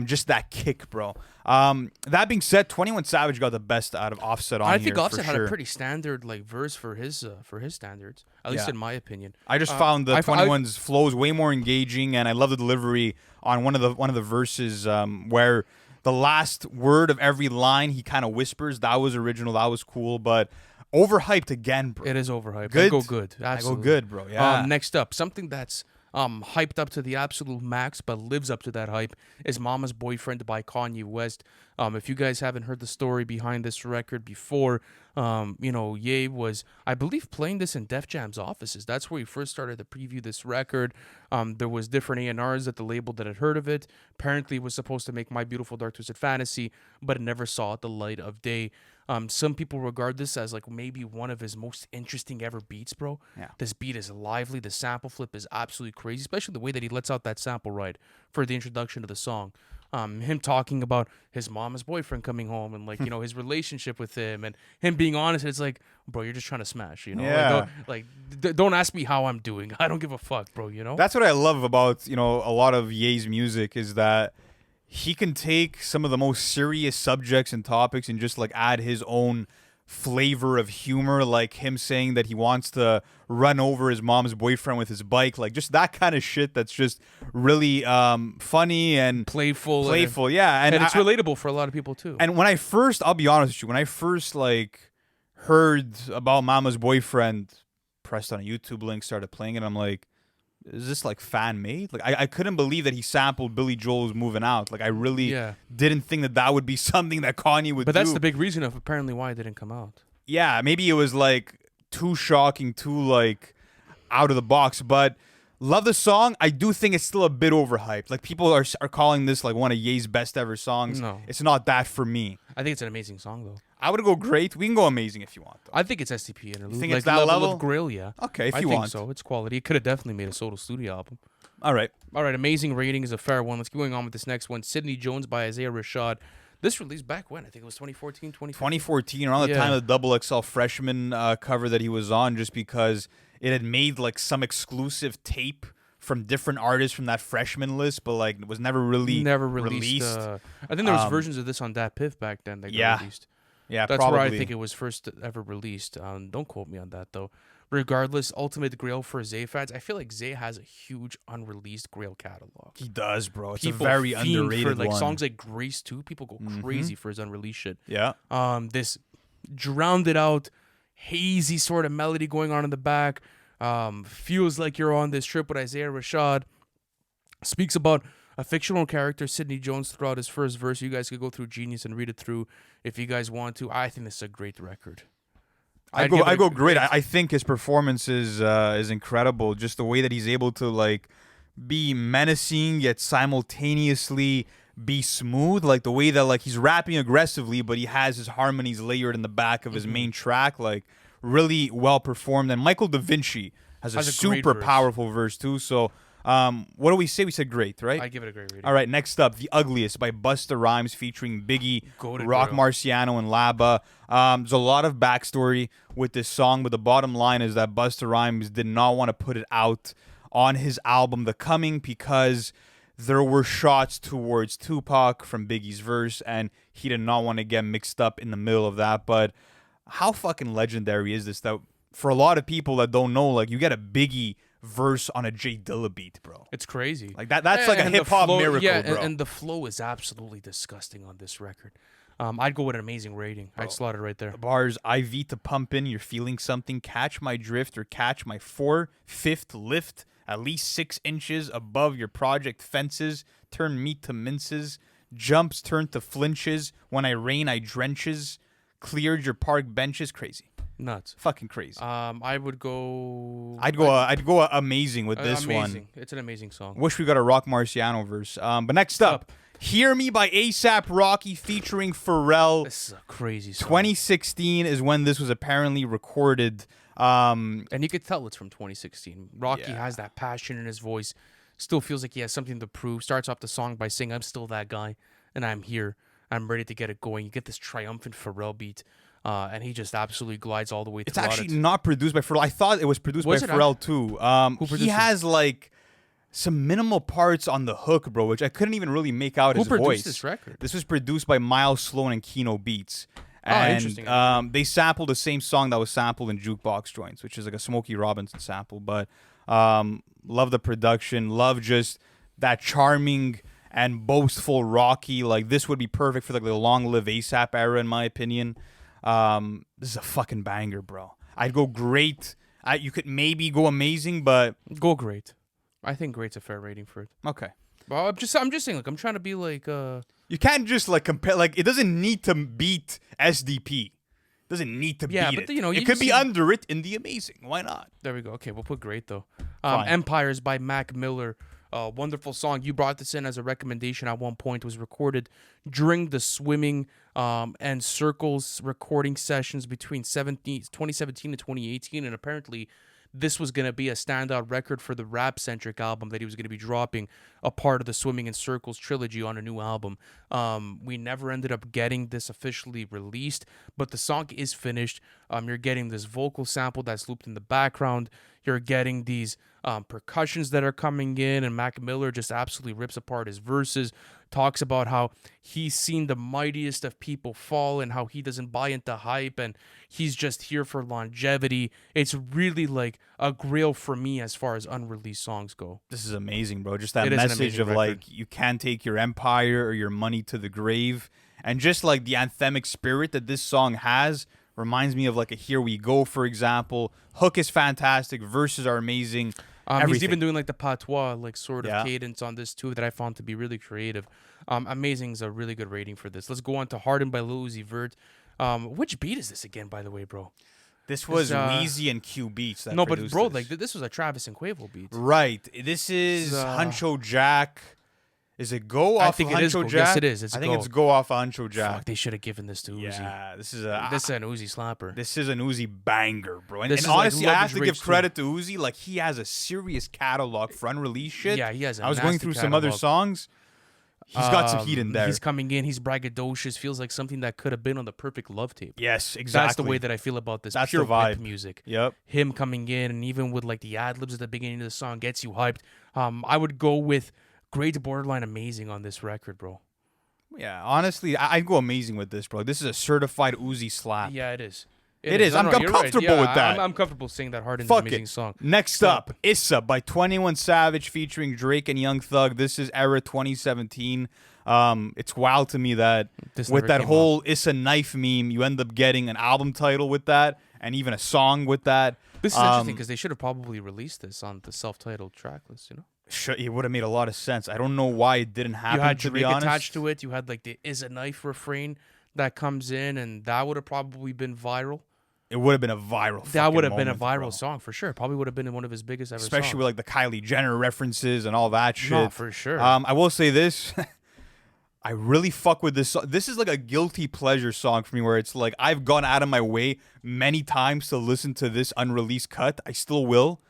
just that kick, bro. That being said, 21 Savage got the best out of Offset on here. I think Offset for had sure. a pretty standard like verse for his standards, at least in my opinion. I just found the 21's flows way more engaging, and I love the delivery on one of the verses where the last word of every line he kind of whispers. That was original. That was cool, but overhyped again, bro. It is overhyped. Good? I go good. Absolutely. I go good, bro. Yeah. Next up, something that's hyped up to the absolute max, but lives up to that hype, is Mama's Boyfriend by Kanye West. If you guys haven't heard the story behind this record before, Ye was, I believe, playing this in Def Jam's offices. That's where he first started to preview this record. There was different A&Rs at the label that had heard of it. Apparently, it was supposed to make My Beautiful Dark Twisted Fantasy, but it never saw the light of day. Some people regard this as like maybe one of his most interesting ever beats, bro. Yeah. This beat is lively. The sample flip is absolutely crazy, especially the way that he lets out that sample right for the introduction to the song. Him talking about his mama's boyfriend coming home and like, his relationship with him and him being honest. It's like, bro, you're just trying to smash, Yeah. Don't ask me how I'm doing. I don't give a fuck, bro, That's what I love about, a lot of Ye's music is that he can take some of the most serious subjects and topics and just like add his own flavor of humor, like him saying that he wants to run over his mom's boyfriend with his bike, like just that kind of shit that's just really funny and playful, yeah, and it's relatable for a lot of people too. And when I first, I'll be honest with you, when I first like heard about Mama's Boyfriend, pressed on a YouTube link, started playing it, I'm like, is this like fan made? Like I couldn't believe that he sampled Billy Joel's Moving Out. Like I really didn't think that would be something that Kanye would do. But that's the big reason of apparently why it didn't come out. Yeah, maybe it was like too shocking, too like out of the box. But love the song. I do think it's still a bit overhyped. Like people are calling this like one of Ye's best ever songs. No, it's not that for me. I think it's an amazing song though. I would go great. We can go amazing if you want, though. I think it's STP interlude. You think like it's that level of Grill, yeah. Okay, if I you think want. so. It's quality. It could have definitely made a solo studio album. All right. Amazing rating is a fair one. Let's keep going on with this next one. Sidney Jones by Isaiah Rashad. This released back when? I think it was 2014, 2014, around the time of the Double XL freshman cover that he was on, just because it had made like some exclusive tape from different artists from that freshman list, but like it was never released. I think there was versions of this on Dat Piff back then that got released. Yeah, that's probably where I think it was first ever released. Don't quote me on that though. Regardless, ultimate grail for Zay fans. I feel like Zay has a huge unreleased grail catalog. He does, bro. It's people a very fiend underrated for, like one. songs like Grace too. People go crazy for his unreleased shit. Yeah. This drowned it out, hazy sort of melody going on in the back. Feels like you're on this trip with Isaiah Rashad. Speaks about a fictional character, Sidney Jones, throughout his first verse. You guys could go through Genius and read it through if you guys want to. I think this is a great record. I go great. I think his performance is incredible. Just the way that he's able to like be menacing yet simultaneously be smooth. Like the way that like he's rapping aggressively, but he has his harmonies layered in the back of his main track. Like really well performed. And Michael Da Vinci has a super powerful verse too. So What do we say? We said great, right? I give it a great rating. All right, next up, The Ugliest by Busta Rhymes featuring Biggie, Goated Rock girl. Marciano, and Laba. There's a lot of backstory with this song, but the bottom line is that Busta Rhymes did not want to put it out on his album The Coming because there were shots towards Tupac from Biggie's verse, and he did not want to get mixed up in the middle of that. But how fucking legendary is this that for a lot of people that don't know, like, you get a Biggie verse on a J Dilla beat, bro. It's crazy. Like that's like a And the hip hop flow- miracle, yeah, bro. and the flow is absolutely disgusting on this record. I'd go with an amazing rating. I'd slot it right there. The bars, IV to pump in, you're feeling something, catch my drift or catch my 4/5 lift, at least 6 inches above your project fences, turn meat to minces, jumps turn to flinches, when I rain I drenches, cleared your park benches, crazy. Nuts. Fucking crazy. I would go. I'd go amazing with this amazing. one. It's an amazing song. Wish we got a Rock Marciano verse. But next up, Hear Me by ASAP Rocky featuring Pharrell. This is a crazy song. 2016 is when this was apparently recorded. And you could tell it's from 2016. Rocky Yeah. has that passion in his voice. Still feels like he has something to prove. Starts off the song by saying, "I'm still that guy, and I'm here. I'm ready to get it going." You get this triumphant Pharrell beat, and he just absolutely glides all the way It's throughout actually not produced by Pharrell. I thought it was produced Was by it? Pharrell too. Who He produced it? has like some minimal parts on the hook, bro, which I couldn't even really make out Who his produced voice. this record? This was produced by Miles Sloan and Kino Beats. Oh, And, interesting. They sampled the same song that was sampled in Jukebox Joints, which is like a Smokey Robinson sample. But love the production. Love just that charming and boastful Rocky. Like, this would be perfect for like the Long Live ASAP era, in my opinion. This is a fucking banger, bro. I'd go great. You could maybe go amazing, but Go great. I think great's a fair rating for it. okay. Well, I'm just saying, like, I'm trying to be like, You can't just like compare. Like, it doesn't need to beat SDP. It doesn't need to Yeah, beat but it. you know, you it could be see- under it in the amazing. Why not? there we go. Okay, we'll put great though. Fine. Empires by Mac Miller. Wonderful song. You brought this in as a recommendation at one point. It was recorded during the Swimming and Circles recording sessions between 2017 and 2018, and apparently this was going to be a standout record for the rap-centric album that he was going to be dropping, a part of the Swimming in Circles trilogy on a new album. We never ended up getting this officially released, but the song is finished. You're getting this vocal sample that's looped in the background. You're getting these percussions that are coming in, and Mac Miller just absolutely rips apart his verses, talks about how he's seen the mightiest of people fall and how he doesn't buy into hype and he's just here for longevity. It's really like a grail for me as far as unreleased songs go. This is amazing, bro. Just that It is an message amazing of record. like, you can't take your empire or your money to the grave, and just like the anthemic spirit that this song has reminds me of like a Here We Go, for example. Hook is fantastic. Verses are amazing. He's Everything. even doing like the patois, like sort of Yeah. cadence on this too that I found to be really creative. Amazing is a really good rating for this. Let's go on to Harden by Lil Uzi Vert. Which beat is this again, by the way, bro? This was uh, Weezy and Q Beats that No, but produced bro, this. like this was a Travis and Quavo beat. Right. This is Huncho Jack. Is it Go I off think of it is Huncho Go. Jack? Yes, it is. It's I think Go. it's Go off of Huncho Jack. Fuck, they should have given this to Uzi. Yeah, this is This is an Uzi slapper. This is an Uzi banger, bro. And, This and is like honestly, I Love have is to Rage give credit to Uzi. Like, he has a serious catalog for unreleased shit. Yeah, he has a I was going nasty through some other catalog. songs. He's got some heat in there. He's coming in. He's braggadocious. Feels like something that could have been on the Perfect Love tape. Yes, exactly. That's the way that I feel about this. That's pure the vibe. whip music. Yep. Him coming in, and even with like the ad libs at the beginning of the song, gets you hyped. I would go with great to borderline amazing on this record, bro. Yeah, honestly, I'd go amazing with this, bro. This is a certified Uzi slap. Yeah, it is. It is. I'm you're right. comfortable Yeah, with that. I'm comfortable saying that Harden's Fuck an amazing it. song. Next up, Issa by 21 Savage featuring Drake and Young Thug. This is era 2017. It's wild to me that This with never that came whole Issa knife meme, you end up getting an album title with that and even a song with that. This is interesting because they should have probably released this on the self-titled track list, you know? It would have made a lot of sense. I don't know why it didn't happen, You had to Drake be honest. attached to it. You had like the "is a knife" refrain that comes in, and that would have probably been viral. It would have been a viral That would have fucking been a moment, viral bro. song for sure. Probably would have been one of his biggest ever Especially songs. with like the Kylie Jenner references and all that shit. No, for sure. I will say this. I really fuck with this song. This is like a guilty pleasure song for me where it's like I've gone out of my way many times to listen to this unreleased cut. I still will.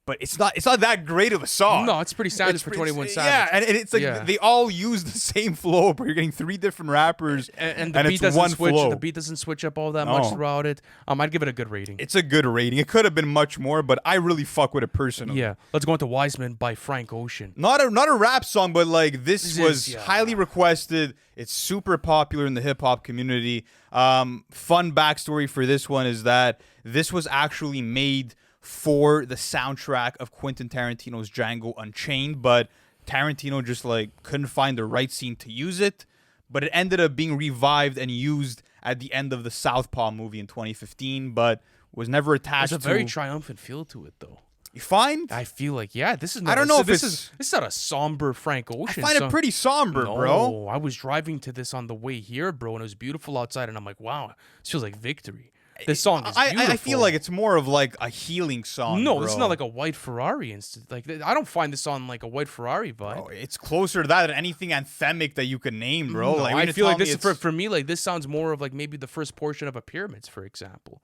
but it's not that great of a song. No, it's pretty standard for 21 Savage. Yeah, and it's like they all use the same flow, but you're getting 3 different rappers, and the and beat it's doesn't one switch. flow. The beat doesn't switch up all that much No. throughout it. I'd give it a good rating. It's a good rating. It could have been much more, but I really fuck with it personally. Yeah, let's go into Wiseman by Frank Ocean. Not a rap song, but like this was is, highly requested. It's super popular in the hip hop community. Fun backstory for this one is that this was actually made for the soundtrack of Quentin Tarantino's Django Unchained, but Tarantino just like couldn't find the right scene to use it. But it ended up being revived and used at the end of the Southpaw movie in 2015, but was never attached There's a to. very triumphant feel to it, though. You find? I feel like, this is. Not I don't know if this it's. is not a somber Frank Ocean. I find it pretty somber, no, bro. I was driving to this on the way here, bro, and it was beautiful outside, and I'm like, wow, this feels like victory. This song is beautiful. I feel like it's more of like a healing song. No, bro. this is not like a White Ferrari instant. Like I don't find this song like a White Ferrari vibe. Bro, it's closer to that than anything anthemic that you could name, bro. No, Like, I feel like this is for me. Like this sounds more of like maybe the first portion of a Pyramids, for example.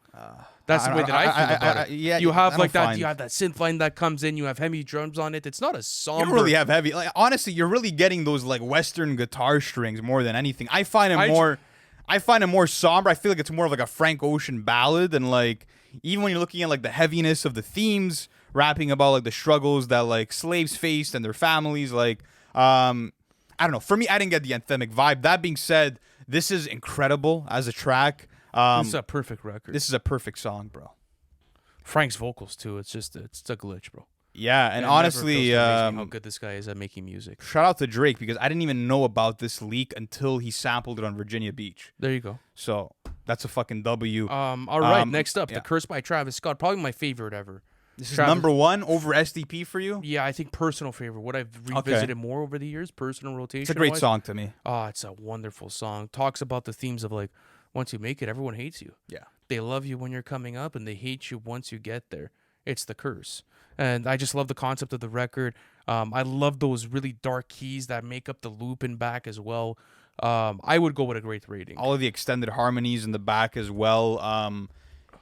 That's the way that I feel about it. Yeah, you have like that. find- You have that synth line that comes in. You have heavy drums on it. It's not a You somber. don't really have heavy. Like honestly, you're really getting those like Western guitar strings more than anything. I find it more. I find it more somber. I feel like it's more of like a Frank Ocean ballad, and like even when you're looking at like the heaviness of the themes, rapping about like the struggles that like slaves faced and their families, like I don't know. For me, I didn't get the anthemic vibe. That being said, this is incredible as a track. This is a perfect record. This is a perfect song, bro. Frank's vocals too. It's a glitch, bro. Yeah, and It never honestly, fails to amaze me how good this guy is at making music. shout out to Drake because I didn't even know about this leak until he sampled it on Virginia Beach. There you go. So that's a fucking W. All right. Next up, yeah. The Curse by Travis Scott. Probably my favorite ever. This is Travis- number 1 over SDP for you? Yeah, I think personal favorite. What I've revisited more over the years, personal rotation. It's a great song to me. Oh, it's a wonderful song. Talks about the themes of like, once you make it, everyone hates you. Yeah. They love you when you're coming up, and they hate you once you get there. It's the curse. And I just love the concept of the record. I love those really dark keys that make up the loop in back as well. I would go with a great rating. All of the extended harmonies in the back as well.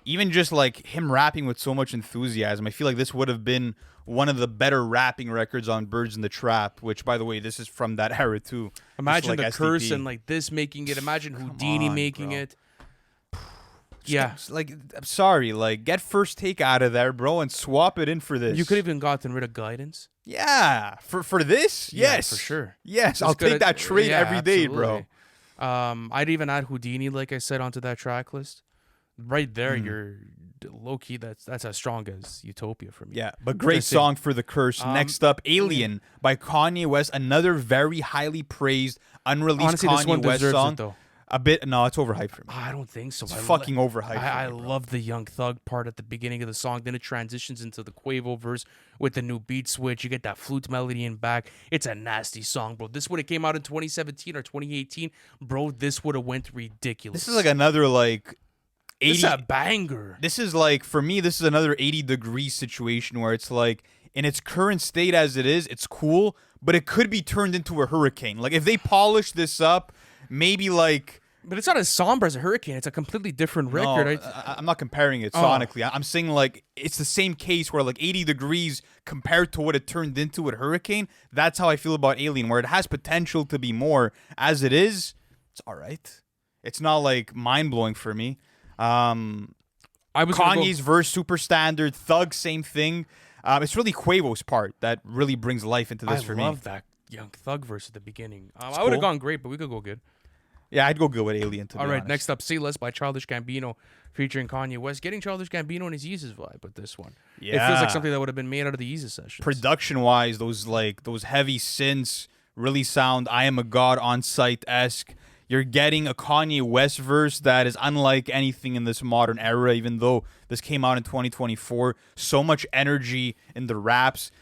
Even just like him rapping with so much enthusiasm. I feel like this would have been one of the better rapping records on Birds in the Trap, which, by the way, this is from that era too. Imagine like the curse SDP. and like this making it. Imagine Houdini on, making bro. it. Yeah. Like, I'm sorry, like, get First Take out of there, bro, and swap it in for this. You could even gotten rid of Guidance. Yeah, for this, Yeah, yes, for sure. Yes, Just I'll take gotta- that trade yeah, every day, bro. absolutely. I'd even add Houdini, like I said, onto that track list. Right there, you're low key. That's as strong as Utopia for me. Yeah, but great song for The Curse. Next up, Alien by Kanye West, another very highly praised, unreleased Honestly, this one Kanye West deserves song. it though. A bit, no, it's overhyped for me. I don't think so. It's I fucking overhyped. I for me, bro. love the Young Thug part at the beginning of the song. Then it transitions into the Quavo verse with the new beat switch. You get that flute melody in back. It's a nasty song, bro. This would have came out in 2017 or 2018, bro. This would have went ridiculous. This is like another like 80. This is a banger. This is like, for me, this is another 80-degree situation where it's like, in its current state as it is, it's cool, but it could be turned into a hurricane. Like, if they polish this up, maybe like... But it's not as somber as a hurricane. It's a completely different record. No, I'm not comparing it sonically. I'm saying like it's the same case where like 80 degrees compared to what it turned into with Hurricane. That's how I feel about Alien, where it has potential to be more. As it is, it's all right. It's not like mind-blowing for me. Kanye's verse, super standard. Thug, same thing. It's really Quavo's part that really brings life into this for me. I love that Young Thug verse at the beginning. I would cool. have gone great, but we could go good. Yeah, I'd go good with Alien, to be All right, honest. next up, Say Less by Childish Gambino featuring Kanye West. Getting Childish Gambino and his Yeezus vibe with this one. It feels Yeah. like something that would have been made out of the Yeezus sessions. Production-wise, those heavy synths really sound I Am a God on site-esque. You're getting a Kanye West verse that is unlike anything in this modern era, even though this came out in 2024. So much energy in the raps.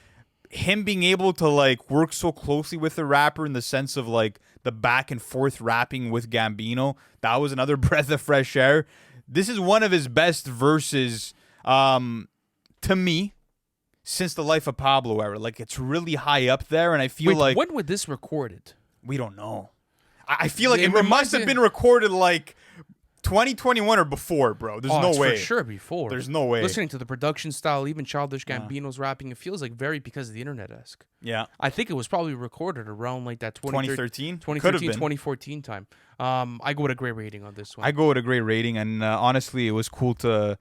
Him being able to like work so closely with the rapper in the sense of like the back and forth rapping with Gambino, that was another breath of fresh air. This is one of his best verses to me since the Life of Pablo era. Like, it's really high up there, and I feel like when was this recorded? we don't know. I feel like It it must have been recorded like 2021 or before, bro. There's Oh, no it's way. for sure before. There's no way. Listening to the production style, even Childish Gambino's rapping, it feels like very because of the internet-esque. Yeah. I think it was probably recorded around like that 2013? 2013, 2014 time. I go with a great rating on this one. I go with a great rating, and honestly, it was cool to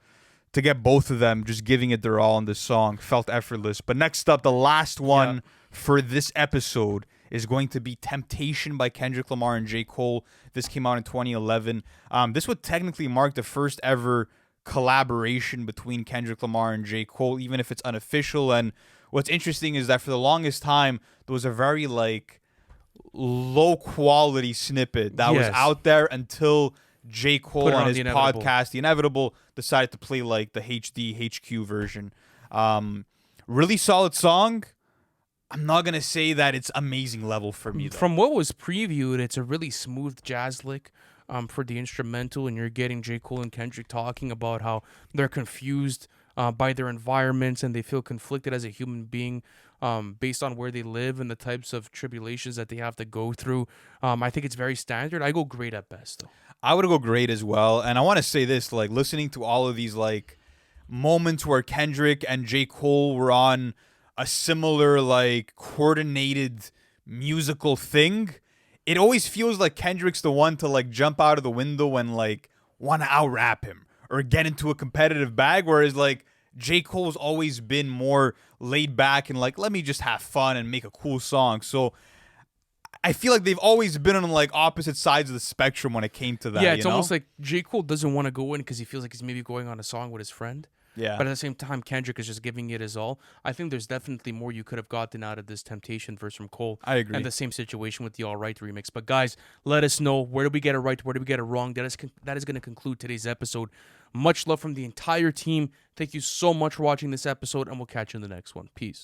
get both of them just giving it their all on this song. Felt effortless. But next up, the last one for this episode is going to be Temptation by Kendrick Lamar and J. Cole. This came out in 2011. This would technically mark the first ever collaboration between Kendrick Lamar and J. Cole, even if it's unofficial. And what's interesting is that for the longest time, there was a very like low quality snippet that was out there until J. Cole on his podcast, The Inevitable, decided to play like the HD HQ version. Really solid song. I'm not going to say that it's amazing level for me, though. From what was previewed, it's a really smooth jazz lick for the instrumental, and you're getting J. Cole and Kendrick talking about how they're confused by their environments and they feel conflicted as a human being based on where they live and the types of tribulations that they have to go through. I think it's very standard. I go great at best, though. I would go great as well. And I want to say this, like, listening to all of these, like, moments where Kendrick and J. Cole were on a similar, like, coordinated musical thing, it always feels like Kendrick's the one to, like, jump out of the window and, like, want to out-rap him or get into a competitive bag, whereas, like, J. Cole's always been more laid back and, like, let me just have fun and make a cool song. So I feel like they've always been on, like, opposite sides of the spectrum when it came to that. Yeah, it's almost like J. Cole doesn't want to go in because he feels like he's maybe going on a song with his friend. Yeah. But at the same time, Kendrick is just giving it his all. I think there's definitely more you could have gotten out of this Temptation verse from Cole. I agree. And the same situation with the All Right remix. But guys, let us know, where did we get it right? Where did we get it wrong? That is going to conclude today's episode. Much love from the entire team. Thank you so much for watching this episode, and we'll catch you in the next one. Peace.